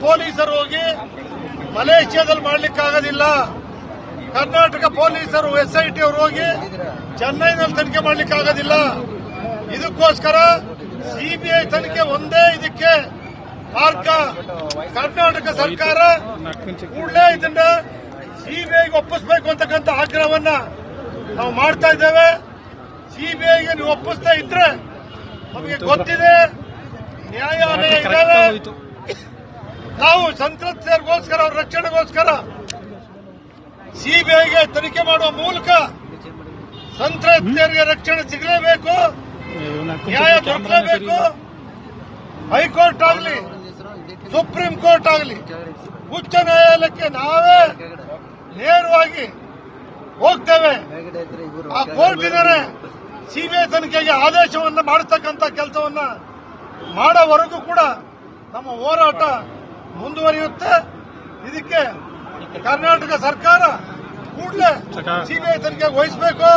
ಪೊಲೀಸರು ಹೋಗಿ ಮಲೇಷ್ಯಾದಲ್ಲಿ ಮಾಡ್ಲಿಕ್ಕಾಗೋದಿಲ್ಲ. ಕರ್ನಾಟಕ ಪೊಲೀಸರು SIT ಅವರು ಹೋಗಿ ಚೆನ್ನೈನಲ್ಲಿ ತನಿಖೆ ಮಾಡ್ಲಿಕ್ಕಾಗೋದಿಲ್ಲ. ಇದಕ್ಕೋಸ್ಕರ CBI ತನಿಖೆ ಒಂದೇ ಇದಕ್ಕೆ ಮಾರ್ಗ. ಕರ್ನಾಟಕ ಸರ್ಕಾರ ಕೂಡಲೇ ಇದನ್ನ CBIಗೆ ಒಪ್ಪಿಸಬೇಕು ಅಂತಕ್ಕಂಥ ಆಗ್ರಹವನ್ನ ನಾವು ಮಾಡ್ತಾ ಇದ್ದೇವೆ. CBIಗೆ ನೀವು ಒಪ್ಪಿಸ್ತಾ ಇದ್ರೆ ನಮಗೆ ಗೊತ್ತಿದೆ ನ್ಯಾಯಾಲಯ ಇದ್ದಾವೆ. ನಾವು ಸಂತ್ರಸ್ತೆಯರಿಗೋಸ್ಕರ ಅವ್ರ ರಕ್ಷಣೆಗೋಸ್ಕರ CBIಗೆ ತನಿಖೆ ಮಾಡುವ ಮೂಲಕ ಸಂತ್ರಸ್ತೆಯರಿಗೆ ರಕ್ಷಣೆ ಸಿಗಲೇಬೇಕು, ನ್ಯಾಯ ದೊರಕಲೇಬೇಕು. ಹೈಕೋರ್ಟ್ ಆಗಲಿ, ಸುಪ್ರೀಂ ಕೋರ್ಟ್ ಆಗಲಿ, ಉಚ್ಚ ನ್ಯಾಯಾಲಯಕ್ಕೆ ನಾವೇ ನೇರವಾಗಿ ಹೋಗ್ತೇವೆ. ಆ ಕೋರ್ಟ್ ಇದ್ದಾರೆ CBI ತನಿಖೆಗೆ ಆದೇಶವನ್ನ ಮಾಡತಕ್ಕಂಥ ಕೆಲಸವನ್ನ ಮಾಡೋವರೆಗೂ ಕೂಡ ನಮ್ಮ ಹೋರಾಟ ಮುಂದುವರಿಯುತ್ತೆ. ಇದಕ್ಕೆ ಕರ್ನಾಟಕ ಸರ್ಕಾರ ಕೂಡಲೇ CBI ತನಿಖೆಗೆ ವಹಿಸಬೇಕು.